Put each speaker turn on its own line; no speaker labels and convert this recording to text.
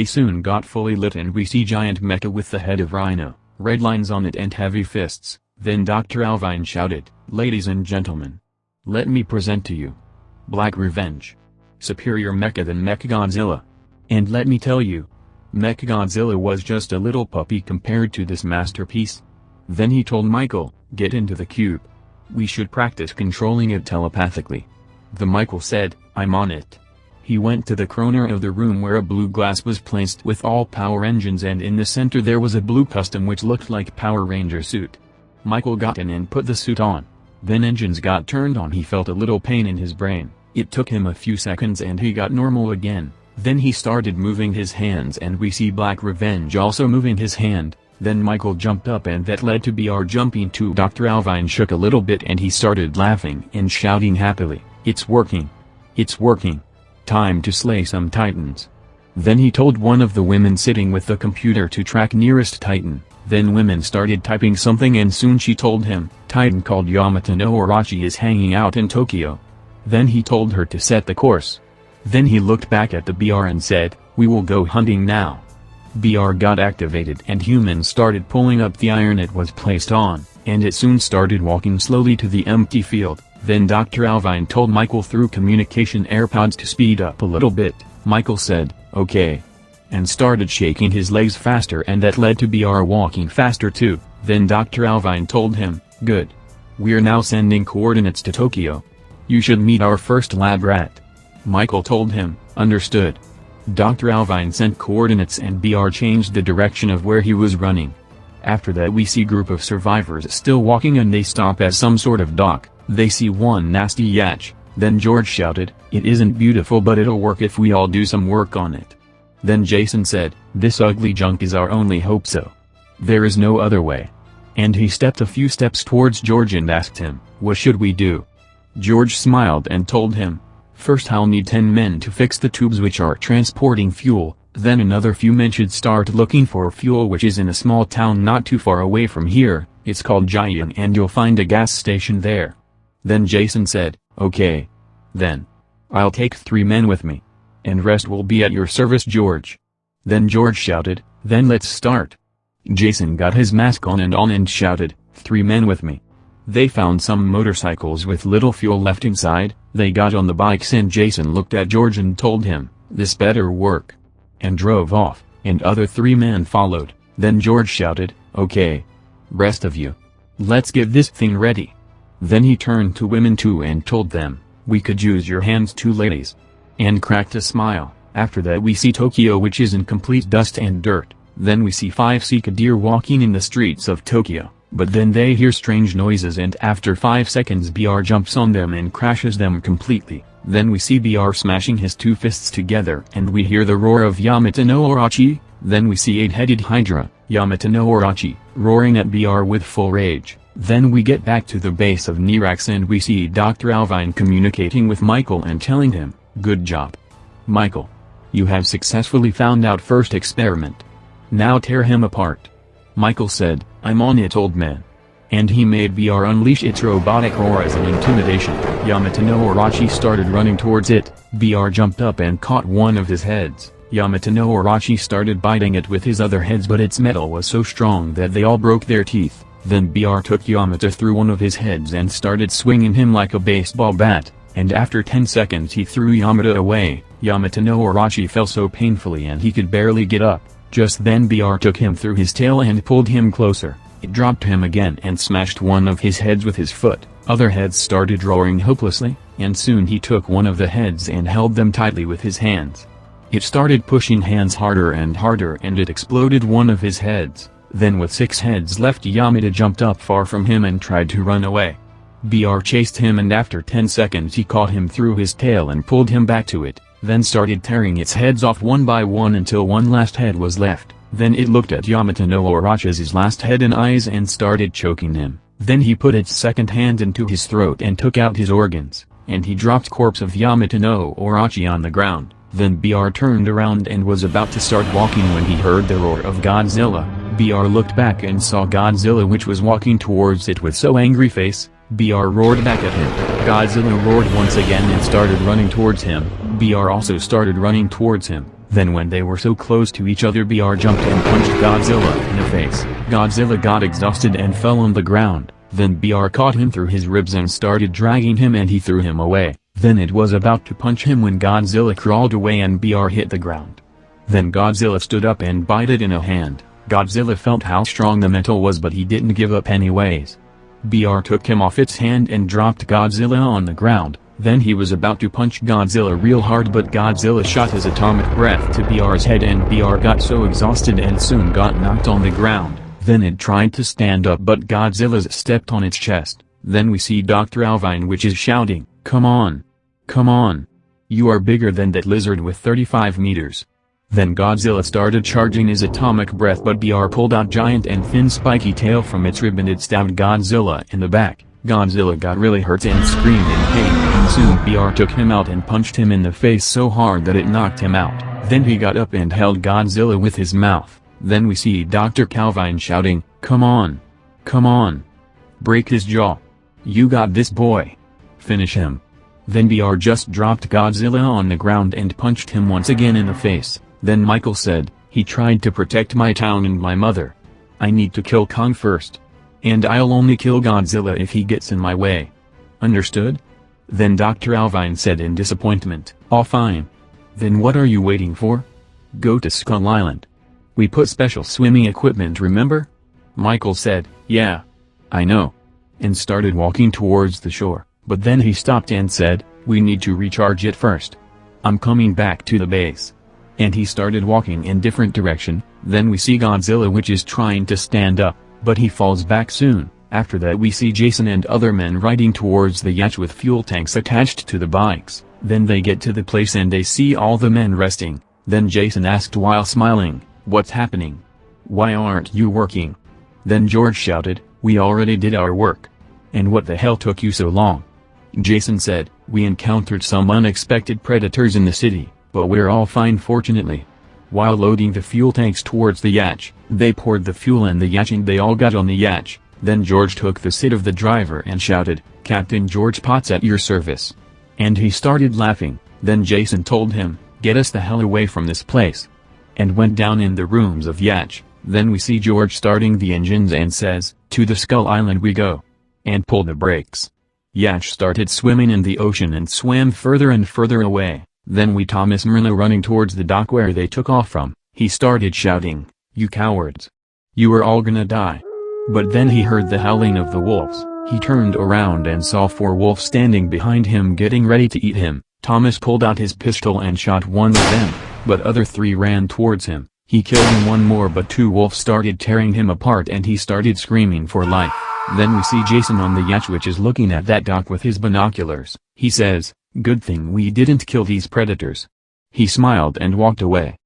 soon got fully lit and we see giant mecha with the head of Rhino, red lines on it and heavy fists. Then Dr. Alvine shouted, "Ladies and gentlemen, let me present to you Black Revenge. Superior mecha than Mechagodzilla. And let me tell you, Mechagodzilla was just a little puppy compared to this masterpiece." Then he told Michael, "Get into the cube. We should practice controlling it telepathically." The Michael said, "I'm on it." He went to the corner of the room where a blue glass was placed with all power engines, and in the center there was a blue custom which looked like Power Ranger suit. Michael got in and put the suit on. Then engines got turned on. He felt a little pain in his brain. It took him a few seconds and he got normal again. Then he started moving his hands and we see Black Revenge also moving his hand. Then Michael jumped up and that led to BR jumping too. Dr. Alvine shook a little bit and he started laughing and shouting happily, "It's working! It's working! Time to slay some titans." Then he told one of the women sitting with the computer to track nearest titan. Then women started typing something and soon she told him, "Titan called Yamato no Orochi is hanging out in Tokyo." Then he told her to set the course. Then he looked back at the BR and said, "We will go hunting now." BR got activated and humans started pulling up the iron it was placed on, and it soon started walking slowly to the empty field. Then Dr. Alvine told Michael through communication AirPods to speed up a little bit. Michael said, "Okay," and started shaking his legs faster, and that led to BR walking faster too. Then Dr. Alvine told him, "Good. We're now sending coordinates to Tokyo. You should meet our first lab rat." Michael told him, "Understood." Dr. Alvine sent coordinates and BR changed the direction of where he was running. After that we see group of survivors still walking and they stop at some sort of dock. They see one nasty yacht. Then George shouted, "It isn't beautiful but it'll work if we all do some work on it." Then Jason said, "This ugly junk is our only hope, so there is no other way." And he stepped a few steps towards George and asked him, "What should we do?" George smiled and told him, "First I'll need 10 men to fix the tubes which are transporting fuel, then another few men should start looking for fuel which is in a small town not too far away from here, it's called Jian, and you'll find a gas station there." Then Jason said, "Okay. Then I'll take 3 men with me. And rest will be at your service, George." Then George shouted, "Then let's start." Jason got his mask on and shouted, "3 men with me." They found some motorcycles with little fuel left inside. They got on the bikes and Jason looked at George and told him, "This better work," and drove off, and other 3 men followed. Then George shouted, "Okay. Rest of you. Let's get this thing ready." Then he turned to women too and told them, "We could use your hands too, ladies," and cracked a smile. After that we see Tokyo which is in complete dust and dirt. Then we see 5 Sika deer walking in the streets of Tokyo. But then they hear strange noises and after 5 seconds BR jumps on them and crashes them completely. Then we see BR smashing his 2 fists together and we hear the roar of Yamato no Orochi. Then we see 8-headed Hydra, Yamato no Orochi, roaring at BR with full rage. Then we get back to the base of Nirax and we see Dr. Alvine communicating with Michael and telling him, "Good job, Michael. You have successfully found out first experiment. Now tear him apart." Michael said, "I'm on it, old man." And he made BR unleash its robotic roar as an intimidation. Yamato no Orochi started running towards it. BR jumped up and caught one of his heads. Yamato no Orochi started biting it with his other heads, but its metal was so strong that they all broke their teeth. Then BR took Yamato through one of his heads and started swinging him like a baseball bat, and after 10 seconds he threw Yamato away. Yamato no Orochi fell so painfully and he could barely get up. Just then BR took him through his tail and pulled him closer. It dropped him again and smashed one of his heads with his foot. Other heads started roaring hopelessly, and soon he took one of the heads and held them tightly with his hands. It started pushing hands harder and harder and it exploded one of his heads. Then with 6 heads left Yamato jumped up far from him and tried to run away. BR chased him and after 10 seconds he caught him through his tail and pulled him back to it, then started tearing its heads off one by one until one last head was left. Then it looked at Yamato no Orochi's last head and eyes and started choking him. Then he put its second hand into his throat and took out his organs, and he dropped corpse of Yamato no Orochi on the ground. Then BR turned around and was about to start walking when he heard the roar of Godzilla. BR looked back and saw Godzilla which was walking towards it with so angry face. BR roared back at him. Godzilla roared once again and started running towards him. BR also started running towards him. Then when they were so close to each other, BR jumped and punched Godzilla in the face. Godzilla got exhausted and fell on the ground. Then BR caught him through his ribs and started dragging him, and he threw him away. Then it was about to punch him when Godzilla crawled away and BR hit the ground. Then Godzilla stood up and bit it in a hand. Godzilla felt how strong the metal was, but he didn't give up anyways. BR took him off its hand and dropped Godzilla on the ground. Then he was about to punch Godzilla real hard, but Godzilla shot his atomic breath to BR's head and BR got so exhausted and soon got knocked on the ground. Then it tried to stand up, but Godzilla's stepped on its chest. Then we see Dr. Alvine, which is shouting, "Come on! Come on! You are bigger than that lizard with 35 meters. Then Godzilla started charging his atomic breath, but BR pulled out giant and thin spiky tail from its rib and it stabbed Godzilla in the back. Godzilla got really hurt and screamed in pain. Soon BR took him out and punched him in the face so hard that it knocked him out. Then he got up and held Godzilla with his mouth. Then we see Dr. Calvine shouting, "Come on! Come on! Break his jaw! You got this, boy! Finish him!" Then BR just dropped Godzilla on the ground and punched him once again in the face. Then Michael said, "He tried to protect my town and my mother. I need to kill Kong first. And I'll only kill Godzilla if he gets in my way. Understood?" Then Dr. Alvine said in disappointment, "All fine. Then what are you waiting for? Go to Skull Island. We put special swimming equipment, remember?" Michael said, "Yeah. I know." And started walking towards the shore, but then he stopped and said, "We need to recharge it first. I'm coming back to the base." And he started walking in different direction. Then we see Godzilla, which is trying to stand up, but he falls back soon. After that we see Jason and other men riding towards the yacht with fuel tanks attached to the bikes. Then they get to the place and they see all the men resting. Then Jason asked while smiling, "What's happening? Why aren't you working?" Then George shouted, "We already did our work. And what the hell took you so long?" Jason said, "We encountered some unexpected predators in the city, but we're all fine fortunately." While loading the fuel tanks towards the yacht, they poured the fuel in the yacht and they all got on the yacht. Then George took the seat of the driver and shouted, "Captain George Potts at your service." And he started laughing. Then Jason told him, "Get us the hell away from this place." And went down in the rooms of yacht. Then we see George starting the engines and says, "To the Skull Island we go." And pull the brakes. Yacht started swimming in the ocean and swam further and further away. Then we Thomas Myrna running towards the dock where they took off from. He started shouting, "You cowards! You are all gonna die." But then he heard the howling of the wolves. He turned around and saw 4 wolves standing behind him getting ready to eat him. Thomas pulled out his pistol and shot one of them, but other 3 ran towards him. He killed one more, but 2 wolves started tearing him apart and he started screaming for life. Then we see Jason on the yacht, which is looking at that dock with his binoculars. He says, "Good thing we didn't kill these predators." He smiled and walked away.